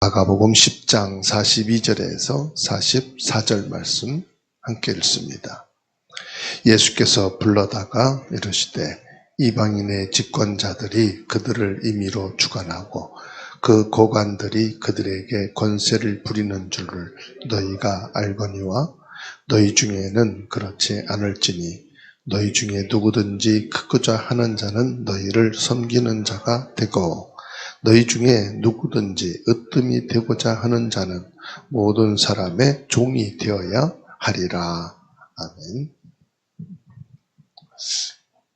마가복음 10장 42절에서 44절 말씀 함께 읽습니다. 예수께서 불러다가 이르시되 이방인의 집권자들이 그들을 임의로 주관하고 그 고관들이 그들에게 권세를 부리는 줄을 너희가 알거니와 너희 중에는 그렇지 않을지니 너희 중에 누구든지 크고자 하는 자는 너희를 섬기는 자가 되고 너희 중에 누구든지 으뜸이 되고자 하는 자는 모든 사람의 종이 되어야 하리라. 아멘.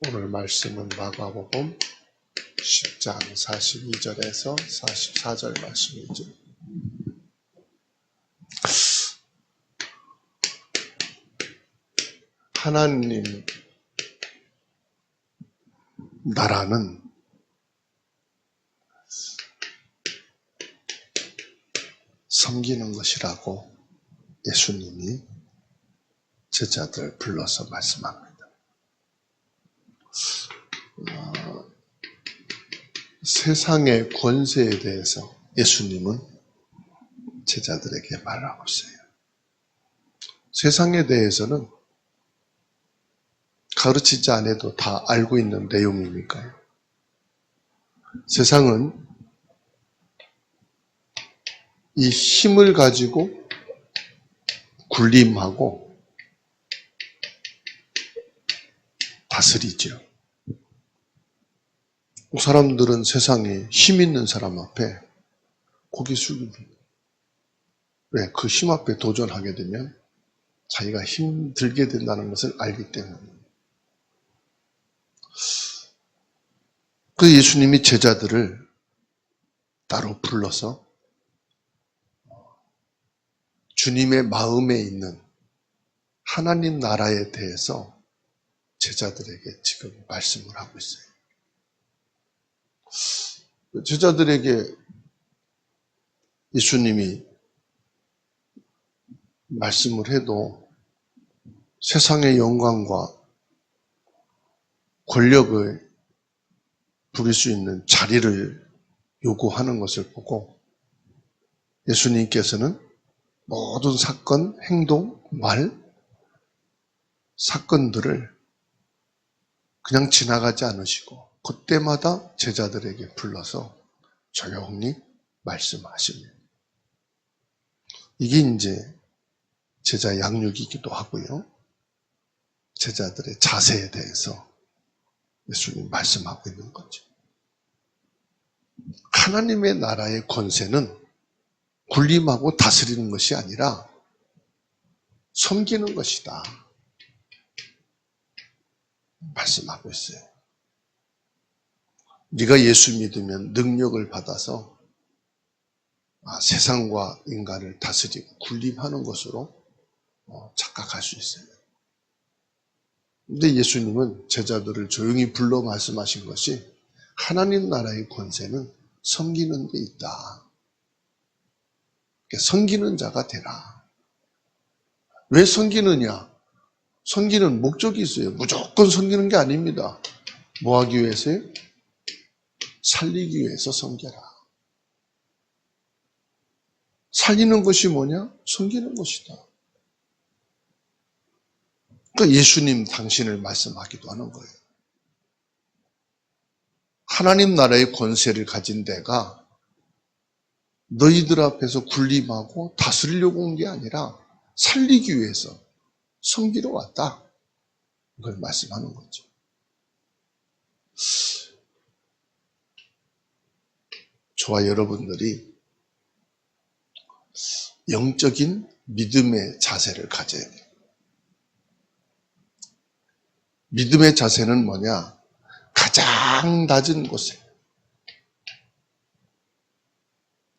오늘 말씀은 마가복음 10장 42절에서 44절 말씀이죠. 하나님 나라는 섬기는 것이라고 예수님이 제자들 불러서 말씀합니다. 세상의 권세에 대해서 예수님은 제자들에게 말하고 있어요. 세상에 대해서는 가르치지 않아도 다 알고 있는 내용이니까요. 세상은 이 힘을 가지고 군림하고 다스리죠. 사람들은 세상에 힘 있는 사람 앞에 고개 숙입니다. 왜? 그 힘 앞에 도전하게 되면 자기가 힘들게 된다는 것을 알기 때문입니다. 그 예수님이 제자들을 따로 불러서 주님의 마음에 있는 하나님 나라에 대해서 제자들에게 지금 말씀을 하고 있어요. 제자들에게 예수님이 말씀을 해도 세상의 영광과 권력을 부릴 수 있는 자리를 요구하는 것을 보고 예수님께서는 모든 사건, 행동, 말, 사건들을 그냥 지나가지 않으시고 그때마다 제자들에게 불러서 조용히 말씀하십니다. 이게 이제 제자 양육이기도 하고요. 제자들의 자세에 대해서 예수님 말씀하고 있는 거죠. 하나님의 나라의 권세는 군림하고 다스리는 것이 아니라 섬기는 것이다. 말씀하고 있어요. 네가 예수 믿으면 능력을 받아서 세상과 인간을 다스리고 군림하는 것으로 착각할 수 있어요. 근데 예수님은 제자들을 조용히 불러 말씀하신 것이 하나님 나라의 권세는 섬기는 데 있다. 섬기는 자가 되라. 왜 섬기느냐? 섬기는 목적이 있어요. 무조건 섬기는 게 아닙니다. 뭐 하기 위해서요? 살리기 위해서 섬겨라. 살리는 것이 뭐냐? 섬기는 것이다. 그러니까 예수님 당신을 말씀하기도 하는 거예요. 하나님 나라의 권세를 가진 데가 너희들 앞에서 군림하고 다스리려고 온 게 아니라 살리기 위해서 섬기러 왔다. 이걸 말씀하는 거죠. 저와 여러분들이 영적인 믿음의 자세를 가져야 돼요. 믿음의 자세는 뭐냐? 가장 낮은 곳에,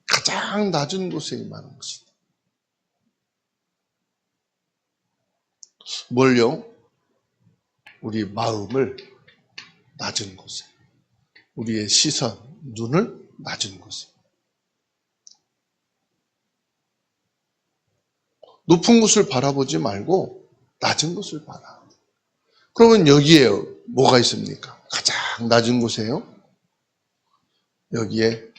가장 낮은 곳에 임하는 것이다. 뭘요? 우리 마음을 낮은 곳에, 우리의 시선, 눈을 낮은 곳에. 높은 곳을 바라보지 말고 낮은 곳을 바라. 그러면 여기에 뭐가 있습니까? 가장 낮은 곳에요? 여기에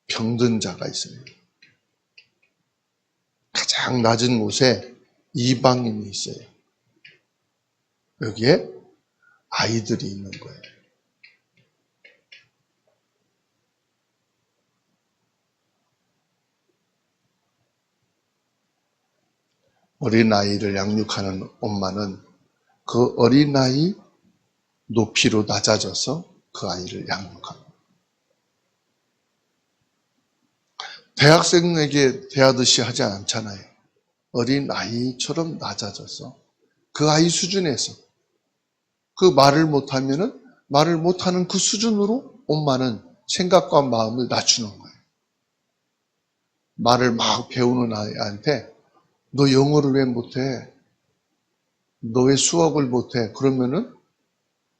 병든 자가 있어요. 가장 낮은 곳에 이방인이 있어요. 여기에 아이들이 있는 거예요. 어린아이를 양육하는 엄마는 그 어린아이 높이로 낮아져서 그 아이를 양육합니다. 대학생에게 대하듯이 하지 않잖아요. 어린아이처럼 낮아져서 그 아이 수준에서 그 말을 못하면은 말을 못하는 그 수준으로 엄마는 생각과 마음을 낮추는 거예요. 말을 막 배우는 아이한테 너 영어를 왜 못해? 너 왜 수학을 못해? 그러면은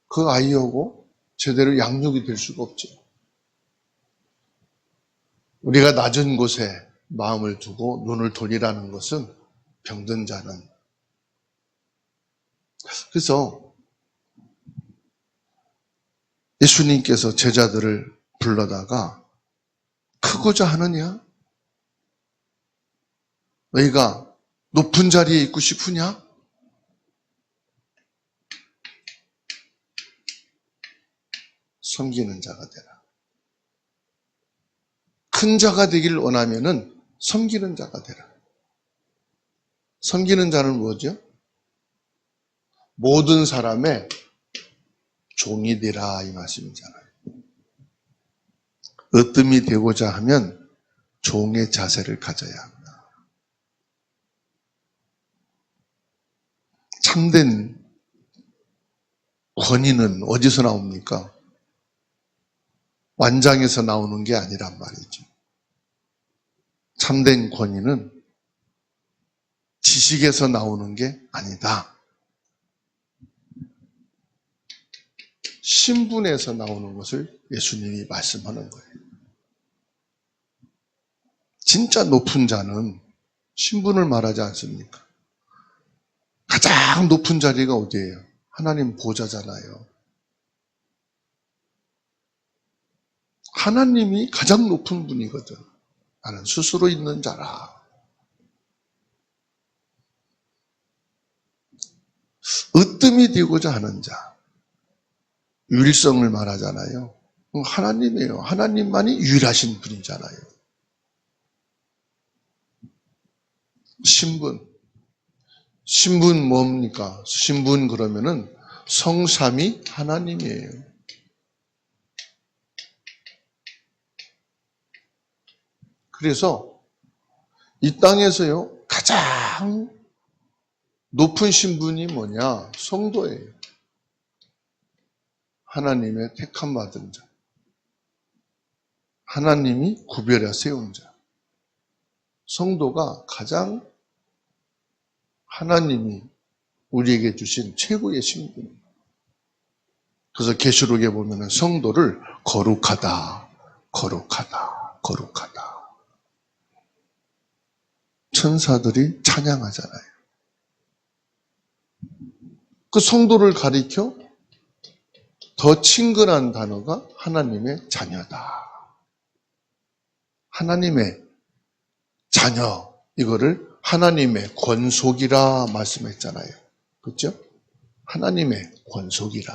그 아이하고 제대로 양육이 될 수가 없죠. 우리가 낮은 곳에 마음을 두고 눈을 돌리라는 것은 병든 자는. 그래서 예수님께서 제자들을 불러다가 크고자 하느냐? 너희가 높은 자리에 있고 싶으냐? 섬기는 자가 되라. 큰 자가 되길 원하면은 섬기는 자가 되라. 섬기는 자는 뭐죠? 모든 사람의 종이 되라 이 말씀이잖아요. 으뜸이 되고자 하면 종의 자세를 가져야 합니다. 참된 권위는 어디서 나옵니까? 완장에서 나오는 게 아니란 말이죠. 참된 권위는 지식에서 나오는 게 아니다. 신분에서 나오는 것을 예수님이 말씀하는 거예요. 진짜 높은 자는 신분을 말하지 않습니까? 가장 높은 자리가 어디예요? 하나님 보좌잖아요. 하나님이 가장 높은 분이거든. 나는 스스로 있는 자라. 으뜸이 되고자 하는 자. 유일성을 말하잖아요. 하나님이에요. 하나님만이 유일하신 분이잖아요. 신분. 신분 뭡니까? 신분 그러면은 성삼위 하나님이에요. 그래서 이 땅에서요, 가장 높은 신분이 뭐냐? 성도예요. 하나님의 택함 받은 자. 하나님이 구별해 세운 자. 성도가 가장 하나님이 우리에게 주신 최고의 신분입니다. 그래서 계시록에 보면 성도를 거룩하다, 거룩하다, 거룩하다. 천사들이 찬양하잖아요. 그 성도를 가리켜 더 친근한 단어가 하나님의 자녀다. 하나님의 자녀, 이거를 하나님의 권속이라 말씀했잖아요. 그렇죠? 하나님의 권속이라.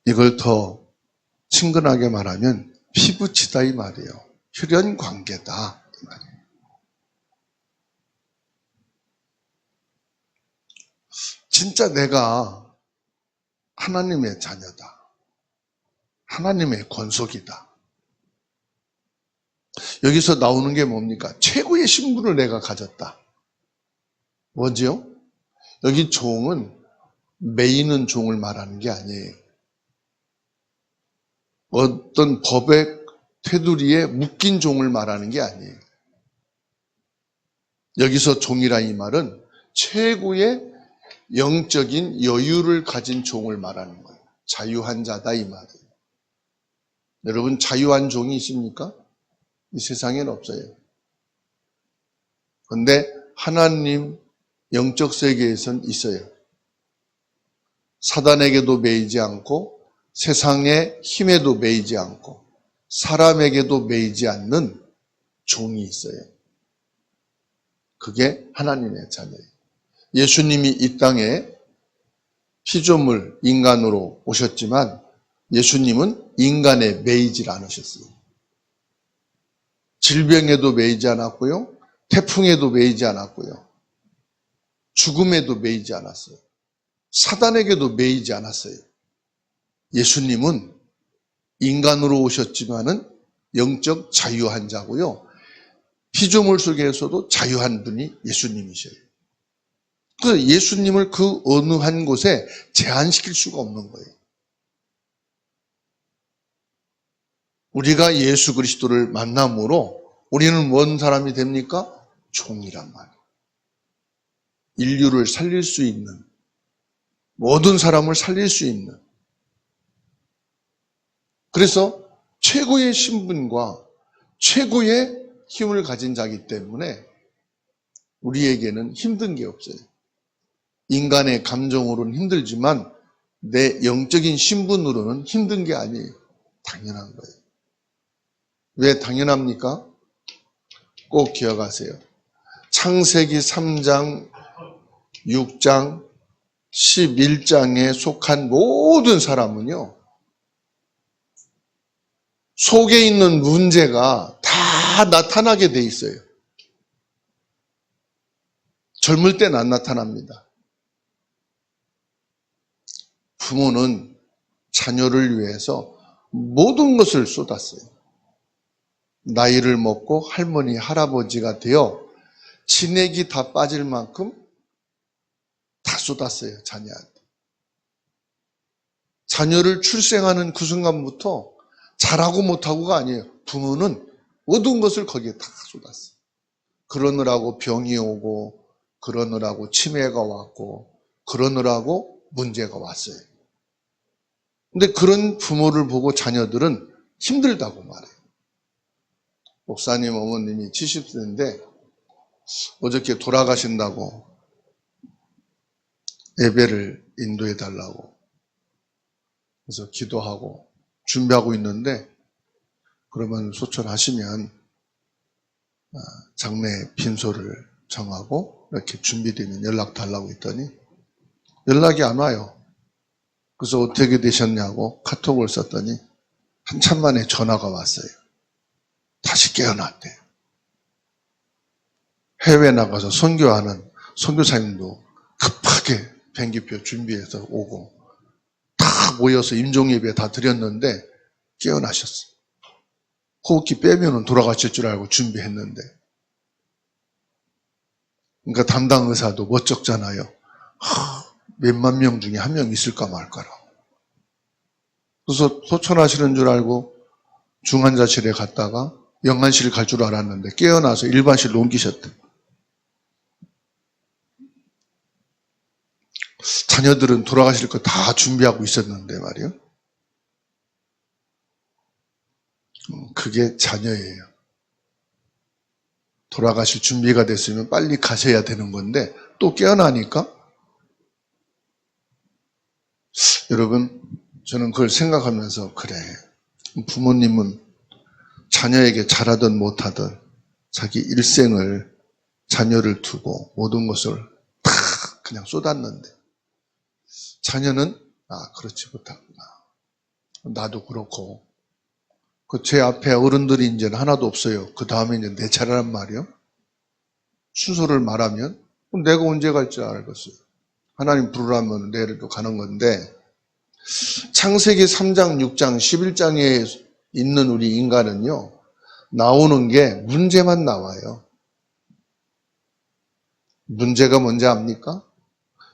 이걸 더 친근하게 말하면 피부치다 이 말이에요. 혈연 관계다 이 말이에요. 진짜 내가 하나님의 자녀다. 하나님의 권속이다. 여기서 나오는 게 뭡니까? 최고의 신분을 내가 가졌다. 뭐지요? 여기 종은 매이는 종을 말하는 게 아니에요. 어떤 법의 테두리에 묶인 종을 말하는 게 아니에요. 여기서 종이라 이 말은 최고의 영적인 여유를 가진 종을 말하는 거예요. 자유한 자다 이 말이에요. 여러분 자유한 종이 있습니까? 이 세상에는 없어요. 그런데 하나님 영적 세계에선 있어요. 사단에게도 매이지 않고 세상의 힘에도 매이지 않고 사람에게도 매이지 않는 종이 있어요. 그게 하나님의 자녀예요. 예수님이 이 땅에 피조물 인간으로 오셨지만 예수님은 인간에 매이질 않으셨어요. 질병에도 매이지 않았고요. 태풍에도 매이지 않았고요. 죽음에도 매이지 않았어요. 사단에게도 매이지 않았어요. 예수님은 인간으로 오셨지만은 영적 자유한 자고요. 피조물 속에서도 자유한 분이 예수님이셔요. 그 예수님을 그 어느 한 곳에 제한시킬 수가 없는 거예요. 우리가 예수 그리스도를 만남으로 우리는 뭔 사람이 됩니까? 종이란 말이에요. 인류를 살릴 수 있는, 모든 사람을 살릴 수 있는. 그래서 최고의 신분과 최고의 힘을 가진 자이기 때문에 우리에게는 힘든 게 없어요. 인간의 감정으로는 힘들지만 내 영적인 신분으로는 힘든 게 아니에요. 당연한 거예요. 왜 당연합니까? 꼭 기억하세요. 창세기 3장, 6장, 11장에 속한 모든 사람은요, 속에 있는 문제가 다 나타나게 돼 있어요. 젊을 때는 안 나타납니다. 부모는 자녀를 위해서 모든 것을 쏟았어요. 나이를 먹고 할머니, 할아버지가 되어 진액이 다 빠질 만큼 다 쏟았어요, 자녀한테. 자녀를 출생하는 그 순간부터 잘하고 못하고가 아니에요. 부모는 모든 것을 거기에 다 쏟았어요. 그러느라고 병이 오고, 그러느라고 치매가 왔고, 그러느라고 문제가 왔어요. 근데 그런 부모를 보고 자녀들은 힘들다고 말해요. 목사님 어머님이 70세인데 어저께 돌아가신다고 예배를 인도해 달라고 그래서 기도하고 준비하고 있는데 그러면 소천하시면 장례 빈소를 정하고 이렇게 준비되면 연락 달라고 했더니 연락이 안 와요. 그래서 어떻게 되셨냐고 카톡을 썼더니 한참 만에 전화가 왔어요. 다시 깨어났대요. 해외 나가서 선교하는 선교사님도 급하게 비행기표 준비해서 오고 다 모여서 임종예배 다 드렸는데 깨어나셨어요. 호흡기 빼면은 돌아가실 줄 알고 준비했는데. 그러니까 담당 의사도 멋쩍잖아요. 몇만 명 중에 한 명 있을까 말까라고. 그래서 소천하시는 줄 알고 중환자실에 갔다가 영안실 갈 줄 알았는데 깨어나서 일반실로 옮기셨대. 자녀들은 돌아가실 거 다 준비하고 있었는데 말이요. 그게 자녀예요. 돌아가실 준비가 됐으면 빨리 가셔야 되는 건데 또 깨어나니까 여러분 저는 그걸 생각하면서 그래 부모님은 자녀에게 잘하든 못하든 자기 일생을 자녀를 두고 모든 것을 다 그냥 쏟았는데 자녀는 그렇지 못하구나. 나도 그렇고 그 제 앞에 어른들이 이제는 하나도 없어요. 그 다음에 이제 내 차례란 말이요. 순서를 말하면 내가 언제 갈지 알겠어요. 하나님 부르라면 내일도 가는 건데 창세기 3장, 6장, 11장에 있는 우리 인간은요. 나오는 게 문제만 나와요. 문제가 뭔지 압니까?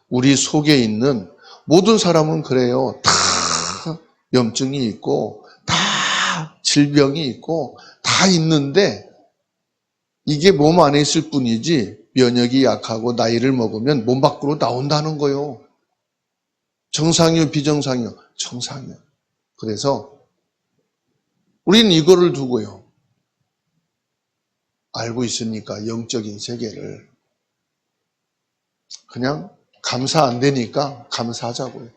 우리 속에 있는 모든 사람은 그래요. 다 염증이 있고 다 질병이 있고 다 있는데 이게 몸 안에 있을 뿐이지 면역이 약하고 나이를 먹으면 몸 밖으로 나온다는 거예요. 정상이요, 비정상이요? 정상이요. 그래서 우리는 이거를 두고요. 알고 있으니까 영적인 세계를 그냥 감사 안 되니까 감사하자고요.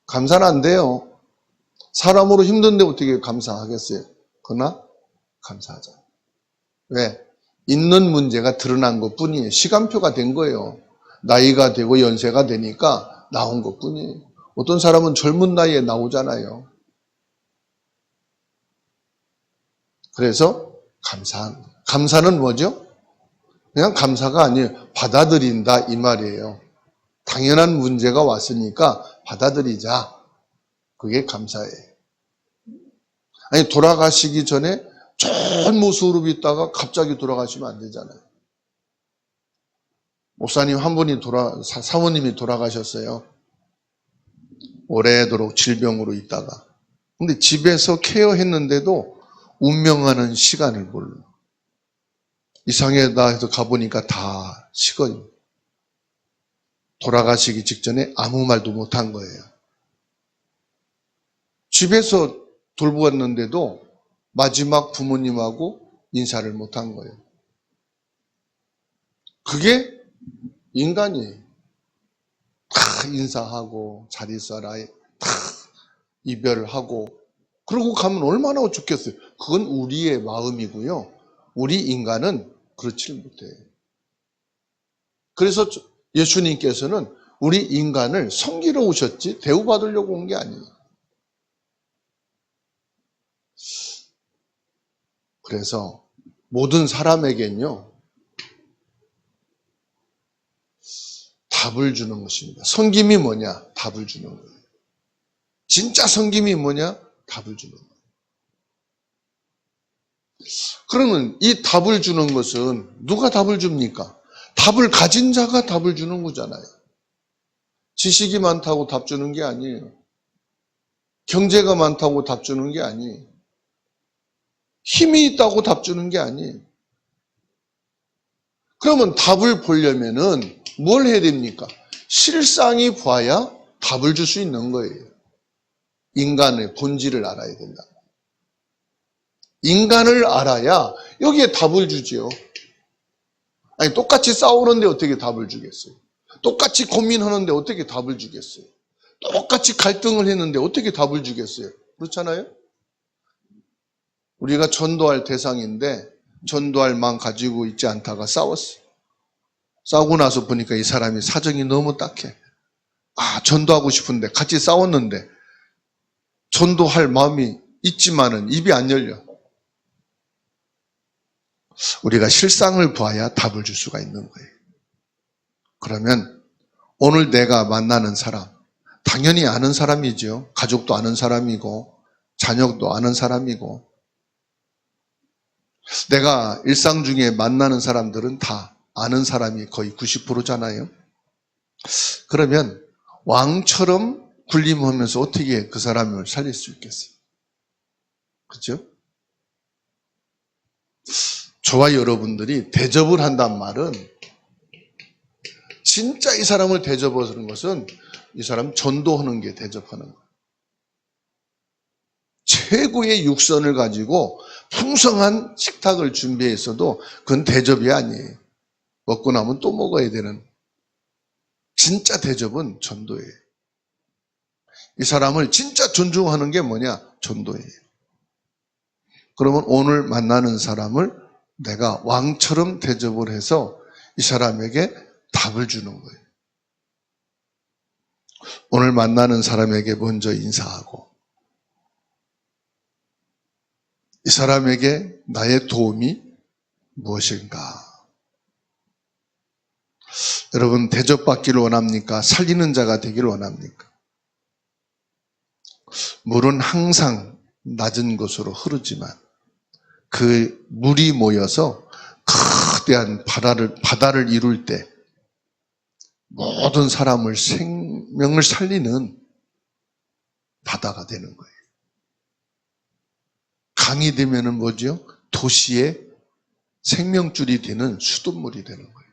감사는 안 돼요. 사람으로 힘든데 어떻게 감사하겠어요? 그러나 감사하자. 왜? 있는 문제가 드러난 것뿐이에요. 시간표가 된 거예요. 나이가 되고 연세가 되니까 나온 것뿐이에요. 어떤 사람은 젊은 나이에 나오잖아요. 그래서 감사는 뭐죠? 그냥 감사가 아니에요. 받아들인다 이 말이에요. 당연한 문제가 왔으니까 받아들이자. 그게 감사예요. 아니 돌아가시기 전에 좋은 모습으로 있다가 갑자기 돌아가시면 안 되잖아요. 목사님 한 분이 사모님이 돌아가셨어요. 오래도록 질병으로 있다가. 근데 집에서 케어했는데도 운명하는 시간을 몰라. 이상하다 해서 가보니까 다 식어요. 돌아가시기 직전에 아무 말도 못한 거예요. 집에서 돌보았는데도 마지막 부모님하고 인사를 못한 거예요. 그게 인간이에요. 다 인사하고 잘 있어라, 다 이별하고 그러고 가면 얼마나 좋겠어요. 그건 우리의 마음이고요. 우리 인간은 그렇지 못해요. 그래서 예수님께서는 우리 인간을 섬기러 오셨지 대우받으려고 온 게 아니에요. 그래서 모든 사람에겐요 답을 주는 것입니다. 섬김이 뭐냐? 답을 주는 거예요. 진짜 섬김이 뭐냐? 답을 주는 거예요. 그러면 이 답을 주는 것은 누가 답을 줍니까? 답을 가진 자가 답을 주는 거잖아요. 지식이 많다고 답 주는 게 아니에요. 경제가 많다고 답 주는 게 아니에요. 힘이 있다고 답 주는 게 아니에요. 그러면 답을 보려면은 뭘 해야 됩니까? 실상이 보아야 답을 줄 수 있는 거예요. 인간의 본질을 알아야 된다. 인간을 알아야 여기에 답을 주지요. 아니 똑같이 싸우는데 어떻게 답을 주겠어요? 똑같이 고민하는데 어떻게 답을 주겠어요? 똑같이 갈등을 했는데 어떻게 답을 주겠어요? 그렇잖아요? 우리가 전도할 대상인데 전도할 마음 가지고 있지 않다가 싸웠어요. 싸우고 나서 보니까 이 사람이 사정이 너무 딱해. 전도하고 싶은데 같이 싸웠는데 전도할 마음이 있지만은 입이 안 열려. 우리가 실상을 봐야 답을 줄 수가 있는 거예요. 그러면 오늘 내가 만나는 사람, 당연히 아는 사람이죠. 가족도 아는 사람이고 자녀도 아는 사람이고 내가 일상 중에 만나는 사람들은 다 아는 사람이 거의 90%잖아요. 그러면 왕처럼 군림하면서 어떻게 그 사람을 살릴 수 있겠어요? 그렇죠? 저와 여러분들이 대접을 한단 말은 진짜 이 사람을 대접하는 것은 이 사람 전도하는 게 대접하는 거예요. 최고의 육선을 가지고 풍성한 식탁을 준비했어도 그건 대접이 아니에요. 먹고 나면 또 먹어야 되는 진짜 대접은 전도예요. 이 사람을 진짜 존중하는 게 뭐냐? 전도예요. 그러면 오늘 만나는 사람을 내가 왕처럼 대접을 해서 이 사람에게 답을 주는 거예요. 오늘 만나는 사람에게 먼저 인사하고 이 사람에게 나의 도움이 무엇인가? 여러분 대접받기를 원합니까? 살리는 자가 되기를 원합니까? 물은 항상 낮은 곳으로 흐르지만 그 물이 모여서 거대한 바다를 이룰 때 모든 사람을 생명을 살리는 바다가 되는 거예요. 강이 되면은 뭐죠? 도시의 생명줄이 되는 수돗물이 되는 거예요.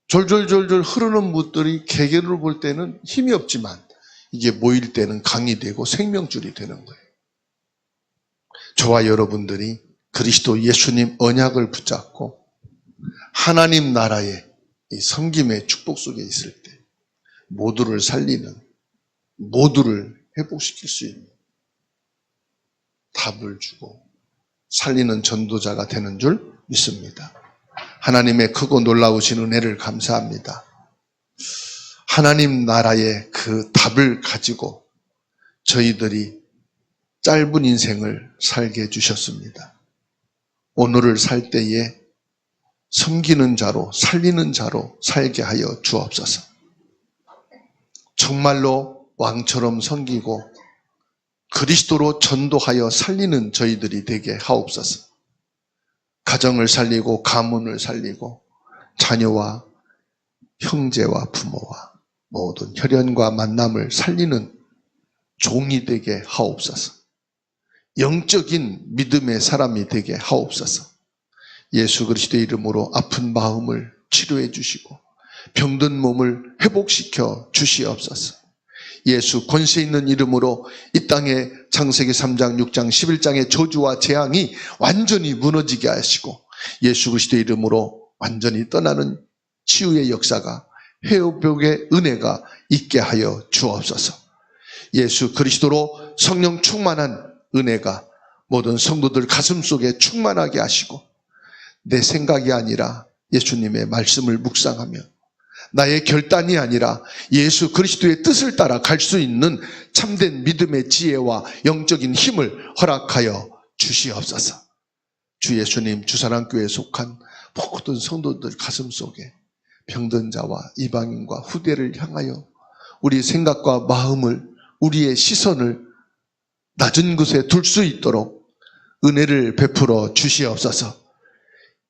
졸졸졸졸 흐르는 물들이 개개를 볼 때는 힘이 없지만 이게 모일 때는 강이 되고 생명줄이 되는 거예요. 저와 여러분들이 그리스도 예수님 언약을 붙잡고 하나님 나라의 이 섬김의 축복 속에 있을 때 모두를 살리는, 모두를 회복시킬 수 있는 답을 주고 살리는 전도자가 되는 줄 믿습니다. 하나님의 크고 놀라우신 은혜를 감사합니다. 하나님 나라의 그 답을 가지고 저희들이 짧은 인생을 살게 해주셨습니다. 오늘을 살 때에 섬기는 자로, 살리는 자로 살게 하여 주옵소서. 정말로 왕처럼 섬기고 그리스도로 전도하여 살리는 저희들이 되게 하옵소서. 가정을 살리고 가문을 살리고 자녀와 형제와 부모와 모든 혈연과 만남을 살리는 종이 되게 하옵소서. 영적인 믿음의 사람이 되게 하옵소서. 예수 그리스도의 이름으로 아픈 마음을 치료해 주시고 병든 몸을 회복시켜 주시옵소서. 예수 권세 있는 이름으로 이 땅에 창세기 3장, 6장, 11장의 저주와 재앙이 완전히 무너지게 하시고 예수 그리스도의 이름으로 완전히 떠나는 치유의 역사가 회복의 은혜가 있게 하여 주옵소서. 예수 그리스도로 성령 충만한 은혜가 모든 성도들 가슴 속에 충만하게 하시고 내 생각이 아니라 예수님의 말씀을 묵상하며 나의 결단이 아니라 예수 그리스도의 뜻을 따라 갈 수 있는 참된 믿음의 지혜와 영적인 힘을 허락하여 주시옵소서. 주 예수님 주사랑교회에 속한 모든 성도들 가슴 속에 병든 자와 이방인과 후대를 향하여 우리 생각과 마음을, 우리의 시선을 낮은 곳에 둘 수 있도록 은혜를 베풀어 주시옵소서.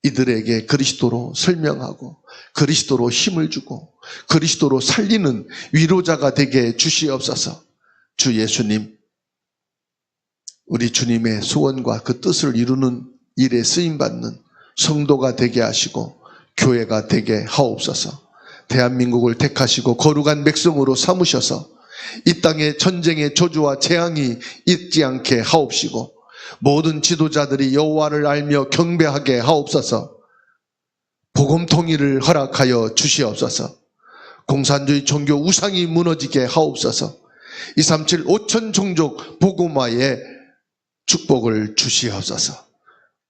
이들에게 그리스도로 설명하고 그리스도로 힘을 주고 그리스도로 살리는 위로자가 되게 주시옵소서. 주 예수님, 우리 주님의 소원과 그 뜻을 이루는 일에 쓰임받는 성도가 되게 하시고 교회가 되게 하옵소서. 대한민국을 택하시고 거룩한 백성으로 삼으셔서 이 땅에 전쟁의 저주와 재앙이 있지 않게 하옵시고 모든 지도자들이 여호와를 알며 경배하게 하옵소서. 복음 통일을 허락하여 주시옵소서. 공산주의 종교 우상이 무너지게 하옵소서. 237 5천 종족 복음화의 축복을 주시옵소서.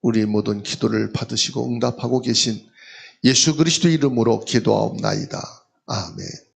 우리 모든 기도를 받으시고 응답하고 계신 예수 그리스도 이름으로 기도하옵나이다. 아멘.